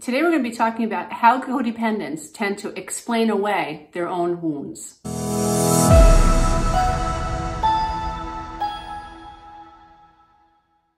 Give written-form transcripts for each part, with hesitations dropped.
Today we're going to be talking about how codependents tend to explain away their own wounds.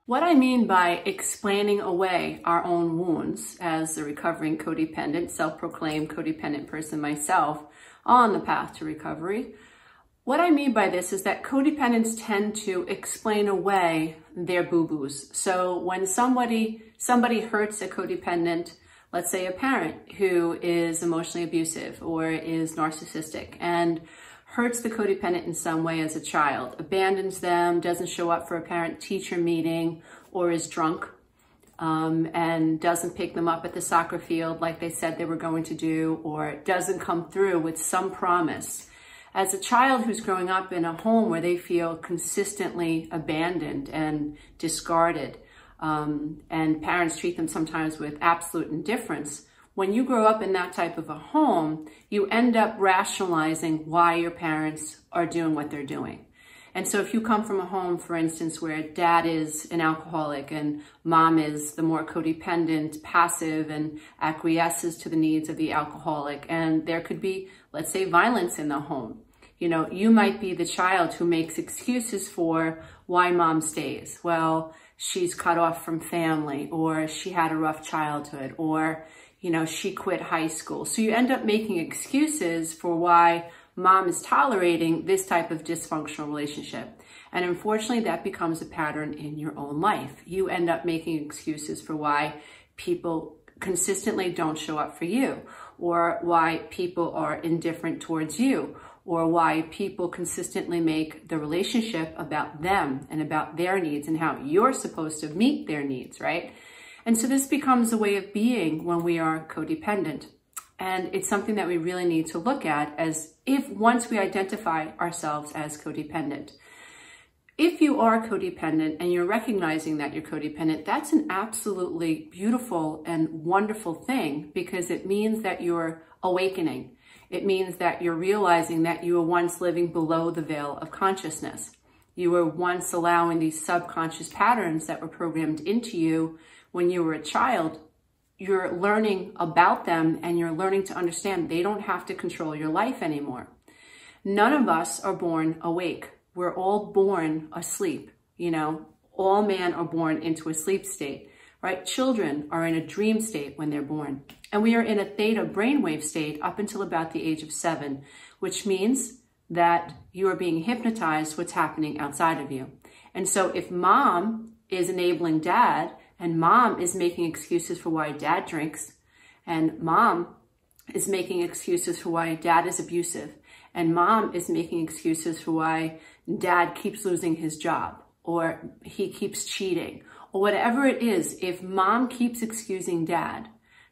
What I mean by explaining away our own wounds, as a recovering codependent, self-proclaimed codependent person myself on the path to recovery, what I mean by this is that codependents tend to explain away their boo-boos. So when somebody hurts a codependent, let's say a parent who is emotionally abusive or is narcissistic and hurts the codependent in some way as a child, abandons them, doesn't show up for a parent-teacher meeting, or is drunk and doesn't pick them up at the soccer field like they said they were going to do, or doesn't come through with some promise. As a child who's growing up in a home where they feel consistently abandoned and discarded, and parents treat them sometimes with absolute indifference, when you grow up in that type of a home, you end up rationalizing why your parents are doing what they're doing. And so if you come from a home, for instance, where dad is an alcoholic and mom is the more codependent, passive, and acquiesces to the needs of the alcoholic, and there could be, let's say, violence in the home, you might be the child who makes excuses for why mom stays. Well, she's cut off from family, or she had a rough childhood, or, she quit high school. So you end up making excuses for why mom is tolerating this type of dysfunctional relationship. And unfortunately, that becomes a pattern in your own life. You end up making excuses for why people consistently don't show up for you, or why people are indifferent towards you, or why people consistently make the relationship about them and about their needs and how you're supposed to meet their needs, right? And so this becomes a way of being when we are codependent. And it's something that we really need to look at as if once we identify ourselves as codependent. If you are codependent and you're recognizing that you're codependent, that's an absolutely beautiful and wonderful thing, because it means that you're awakening. It means that you're realizing that you were once living below the veil of consciousness. You were once allowing these subconscious patterns that were programmed into you when you were a child. You're learning about them and you're learning to understand they don't have to control your life anymore. None of us are born awake. We're all born asleep. All men are born into a sleep state, right? Children are in a dream state when they're born. And we are in a theta brainwave state up until about the age of 7, which means that you are being hypnotized what's happening outside of you. And so if mom is enabling dad, and mom is making excuses for why dad drinks, and mom is making excuses for why dad is abusive, and mom is making excuses for why dad keeps losing his job, or he keeps cheating, or whatever it is, if mom keeps excusing dad,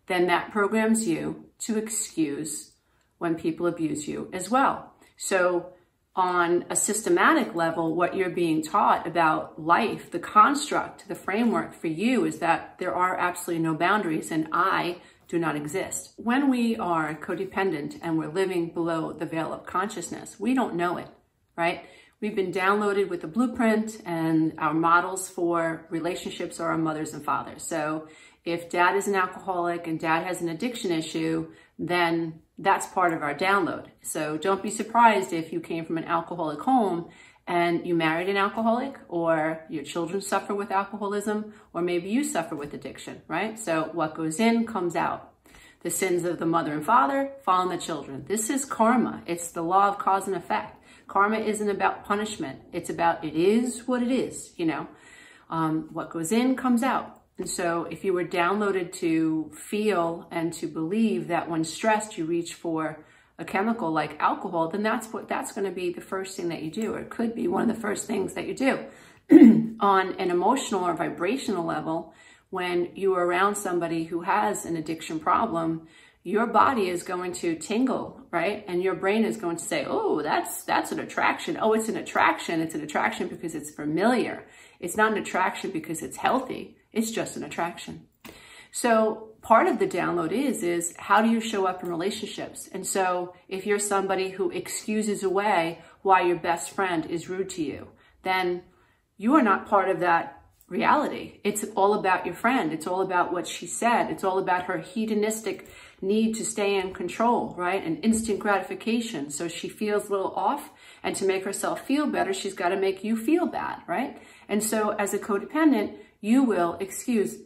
then that programs you to excuse when people abuse you as well. So on a systematic level, what you're being taught about life, the construct, the framework for you is that there are absolutely no boundaries and I do not exist. When we are codependent and we're living below the veil of consciousness, we don't know it, right? We've been downloaded with a blueprint, and our models for relationships are our mothers and fathers. So if dad is an alcoholic and dad has an addiction issue, then that's part of our download. So don't be surprised if you came from an alcoholic home and you married an alcoholic, or your children suffer with alcoholism, or maybe you suffer with addiction, right? So what goes in comes out. The sins of the mother and father fall on the children. This is karma. It's the law of cause and effect. Karma isn't about punishment. It's about it is what it is, What goes in comes out. And so if you were downloaded to feel and to believe that when stressed you reach for a chemical like alcohol, then that's going to be the first thing that you do, or it could be one of the first things that you do. On an emotional or vibrational level, when you are around somebody who has an addiction problem, your body is going to tingle, right? And your brain is going to say, oh, that's an attraction. Oh, it's an attraction. It's an attraction because it's familiar. It's not an attraction because it's healthy. It's just an attraction. So part of the download is how do you show up in relationships? And so if you're somebody who excuses away why your best friend is rude to you, then you are not part of that reality. It's all about your friend. It's all about what she said. It's all about her hedonistic need to stay in control, right? And instant gratification. So she feels a little off, and to make herself feel better, she's got to make you feel bad, right? And so as a codependent, you will excuse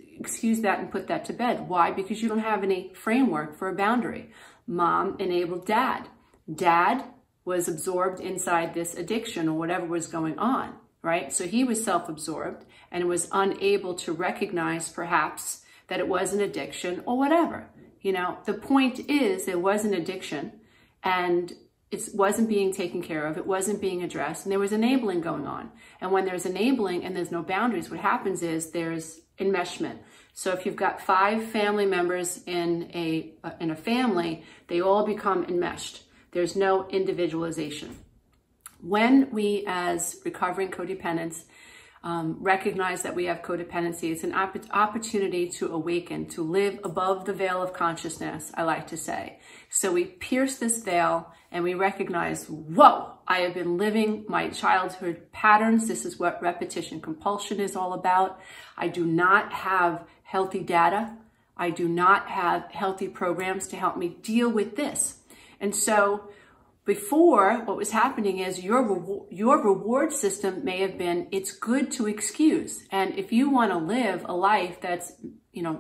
that and put that to bed. Why? Because you don't have any framework for a boundary. Mom enabled dad. Dad was absorbed inside this addiction or whatever was going on, right? So he was self-absorbed and was unable to recognize perhaps that it was an addiction or whatever. You know, the point is it was an addiction and it wasn't being taken care of. It wasn't being addressed, and there was enabling going on. And when there's enabling and there's no boundaries, what happens is there's enmeshment. So if you've got 5 family members in a family, they all become enmeshed. There's no individualization. When we as recovering codependents recognize that we have codependency, it's an opportunity to awaken, to live above the veil of consciousness, I like to say. So we pierce this veil and we recognize, whoa, I have been living my childhood patterns. This is what repetition compulsion is all about. I do not have healthy data. I do not have healthy programs to help me deal with this. And so before, what was happening is your reward system may have been, it's good to excuse. And if you want to live a life that's,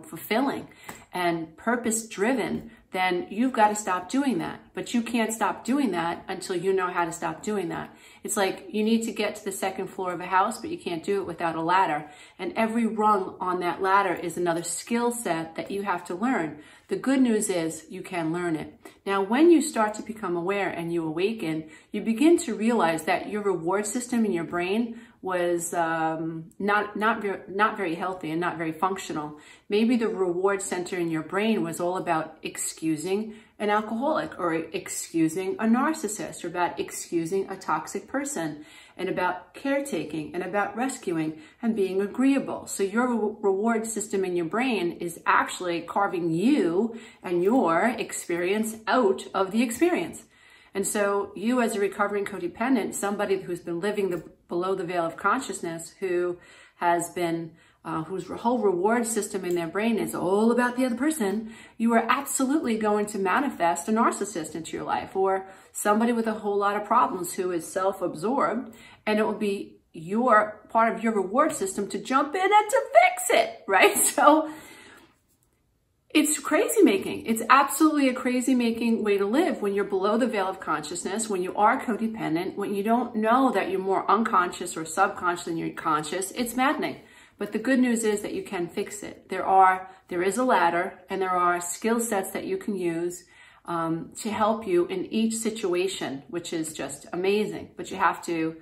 fulfilling and purpose-driven, then you've got to stop doing that. But you can't stop doing that until you know how to stop doing that. It's like you need to get to the 2nd floor of a house, but you can't do it without a ladder. And every rung on that ladder is another skill set that you have to learn. The good news is you can learn it. Now, when you start to become aware and you awaken, you begin to realize that your reward system in your brain was not very healthy and not very functional. Maybe the reward center in your brain was all about excusing an alcoholic or excusing a narcissist or about excusing a toxic person and about caretaking and about rescuing and being agreeable. So your reward system in your brain is actually carving you and your experience out of the experience. And so you as a recovering codependent, somebody who's been living below the veil of consciousness, who has been, whose whole reward system in their brain is all about the other person, you are absolutely going to manifest a narcissist into your life, or somebody with a whole lot of problems who is self-absorbed, and it will be part of your reward system to jump in and to fix it, right? So it's crazy making. It's absolutely a crazy making way to live when you're below the veil of consciousness, when you are codependent, when you don't know that you're more unconscious or subconscious than you're conscious. It's maddening. But the good news is that you can fix it. There is a ladder, and there are skill sets that you can use to help you in each situation, which is just amazing. But you have to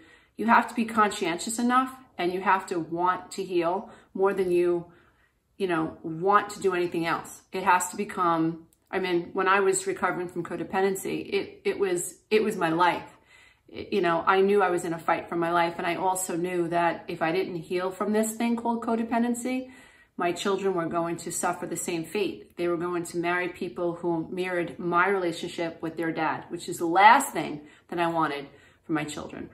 be conscientious enough, and you have to want to heal more than you want to do anything else. It has to become, when I was recovering from codependency, it was my life. I knew I was in a fight for my life. And I also knew that if I didn't heal from this thing called codependency, my children were going to suffer the same fate. They were going to marry people who mirrored my relationship with their dad, which is the last thing that I wanted for my children.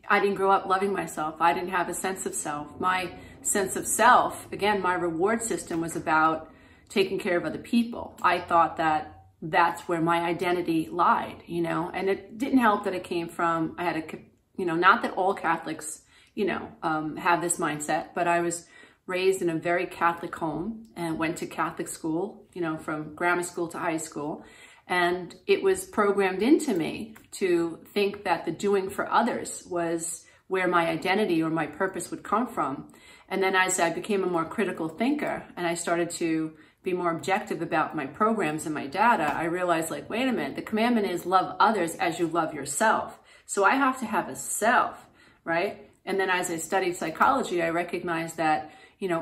I didn't grow up loving myself. I didn't have a sense of self. My sense of self, again, my reward system was about taking care of other people. I thought that that's where my identity lied, and it didn't help that it came from, not that all Catholics, have this mindset, but I was raised in a very Catholic home and went to Catholic school, from grammar school to high school. And it was programmed into me to think that the doing for others was where my identity or my purpose would come from. And then as I became a more critical thinker and I started to be more objective about my programs and my data, I realized, wait a minute, the commandment is love others as you love yourself. So I have to have a self, right? And then as I studied psychology, I recognized that,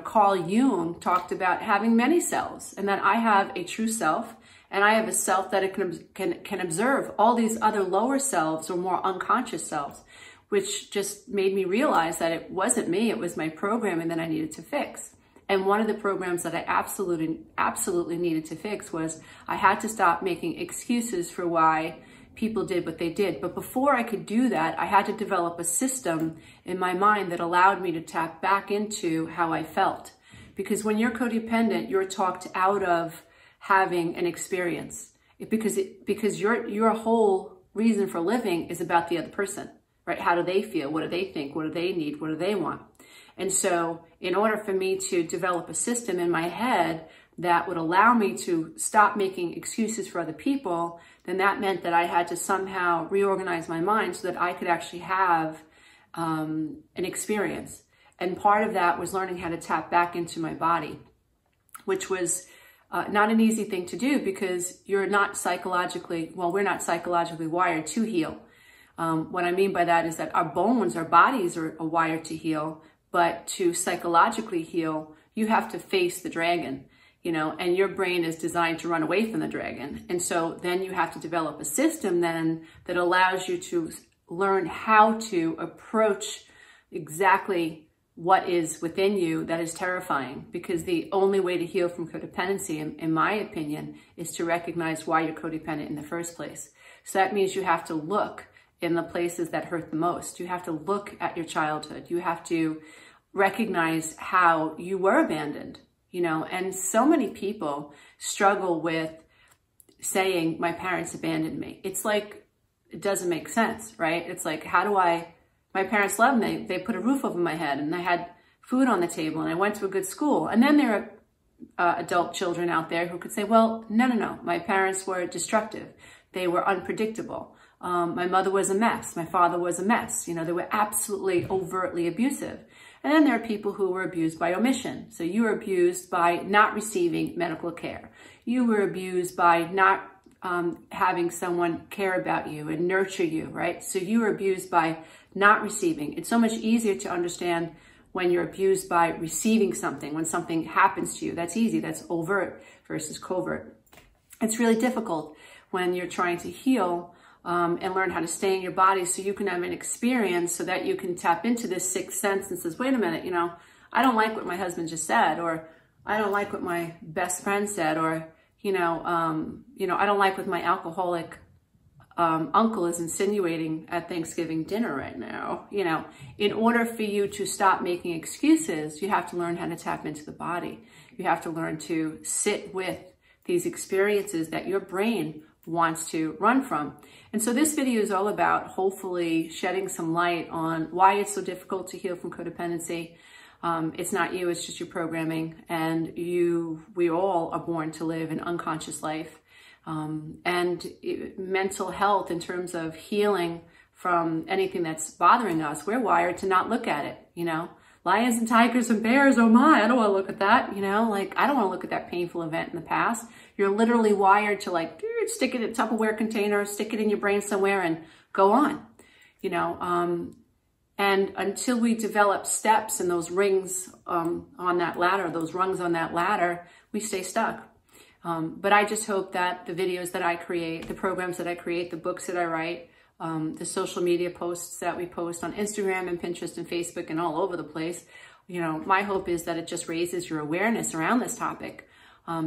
Carl Jung talked about having many selves, and that I have a true self, and I have a self that it can observe all these other lower selves or more unconscious selves, which just made me realize that it wasn't me, it was my programming that I needed to fix. And one of the programs that I absolutely needed to fix was I had to stop making excuses for why people did what they did. But before I could do that, I had to develop a system in my mind that allowed me to tap back into how I felt. Because when you're codependent, you're talked out of having an experience. Because your whole reason for living is about the other person, right? How do they feel? What do they think? What do they need? What do they want? And so in order for me to develop a system in my head that would allow me to stop making excuses for other people, then that meant that I had to somehow reorganize my mind so that I could actually have an experience. And part of that was learning how to tap back into my body, which was not an easy thing to do because you're not psychologically, well, we're not psychologically wired to heal. What I mean by that is that our bones, our bodies are wired to heal, but to psychologically heal, you have to face the dragon, you know, and your brain is designed to run away from the dragon. And so then you have to develop a system then that allows you to learn how to approach exactly what is within you that is terrifying, because the only way to heal from codependency, in my opinion, is to recognize why you're codependent in the first place. So that means you have to look in the places that hurt the most. You have to look at your childhood. You have to recognize how you were abandoned, you know, and so many people struggle with saying, my parents abandoned me. It's like, it doesn't make sense, right? It's like, my parents loved me. They put a roof over my head and I had food on the table and I went to a good school. And then there are adult children out there who could say, well, no. My parents were destructive. They were unpredictable. My mother was a mess. My father was a mess. You know, they were absolutely overtly abusive. And then there are people who were abused by omission. So you were abused by not receiving medical care. You were abused by not having someone care about you and nurture you, right? So you were abused by not receiving. It's so much easier to understand when you're abused by receiving something, when something happens to you. That's easy. That's overt versus covert. It's really difficult when you're trying to heal and learn how to stay in your body so you can have an experience so that you can tap into this sixth sense and says, wait a minute, you know, I don't like what my husband just said, or I don't like what my best friend said, or, I don't like what my alcoholic uncle is insinuating at Thanksgiving dinner right now. You know, in order for you to stop making excuses, you have to learn how to tap into the body. You have to learn to sit with these experiences that your brain wants to run from. And so this video is all about hopefully shedding some light on why it's so difficult to heal from codependency. It's not you, it's just your programming. And we all are born to live an unconscious life. Mental health in terms of healing from anything that's bothering us, we're wired to not look at it, you know. Lions and tigers and bears, oh my, I don't want to look at that, you know, like I don't want to look at that painful event in the past. You're literally wired to like stick it in a Tupperware container, stick it in your brain somewhere and go on, you know. And until we develop steps and those rings on that ladder, those rungs on that ladder, we stay stuck. But I just hope that the videos that I create, the programs that I create, the books that I write, the social media posts that we post on Instagram and Pinterest and Facebook and all over the place, you know, my hope is that it just raises your awareness around this topic,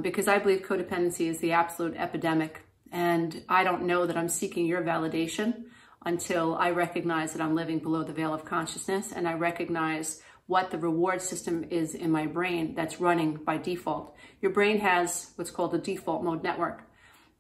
because I believe codependency is the absolute epidemic. And I don't know that I'm seeking your validation until I recognize that I'm living below the veil of consciousness and I recognize what the reward system is in my brain that's running by default. Your brain has what's called a default mode network.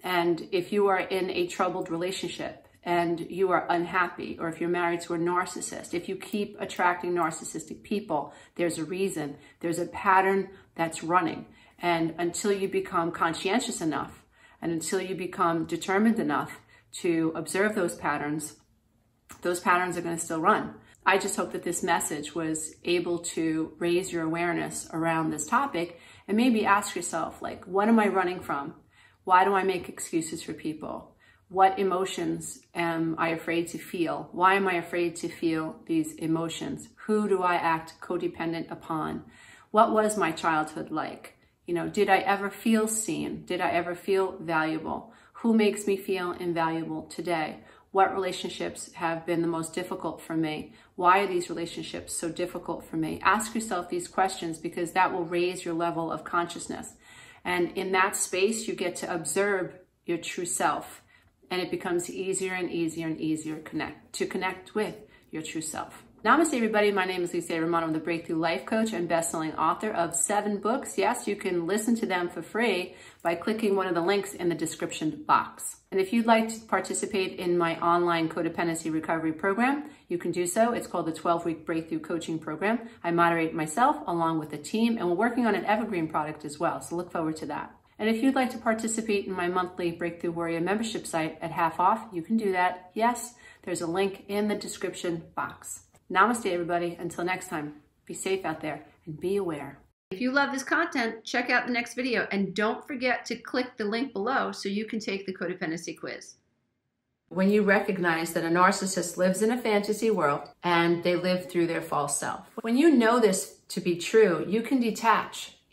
And if you are in a troubled relationship and you are unhappy, or if you're married to a narcissist, if you keep attracting narcissistic people, there's a reason, there's a pattern that's running. And until you become conscientious enough, and until you become determined enough to observe those patterns are going to still run. I just hope that this message was able to raise your awareness around this topic and maybe ask yourself, like, what am I running from? Why do I make excuses for people? What emotions am I afraid to feel? Why am I afraid to feel these emotions? Who do I act codependent upon? What was my childhood like? You know, did I ever feel seen? Did I ever feel valuable? Who makes me feel invaluable today? What relationships have been the most difficult for me? Why are these relationships so difficult for me? Ask yourself these questions because that will raise your level of consciousness. And in that space, you get to observe your true self. and it becomes easier and easier and easier to connect with your true self. Namaste, everybody. My name is Lisa Romano. I'm the Breakthrough Life Coach and best-selling author of 7 books. Yes, you can listen to them for free by clicking one of the links in the description box. And if you'd like to participate in my online codependency recovery program, you can do so. It's called the 12-Week Breakthrough Coaching Program. I moderate myself along with the team, and we're working on an evergreen product as well, so look forward to that. And if you'd like to participate in my monthly Breakthrough Warrior membership site at half off, you can do that. Yes, there's a link in the description box. Namaste, everybody. Until next time, be safe out there and be aware. If you love this content, check out the next video and don't forget to click the link below so you can take the Codependency Quiz. When you recognize that a narcissist lives in a fantasy world and they live through their false self. When you know this to be true, you can detach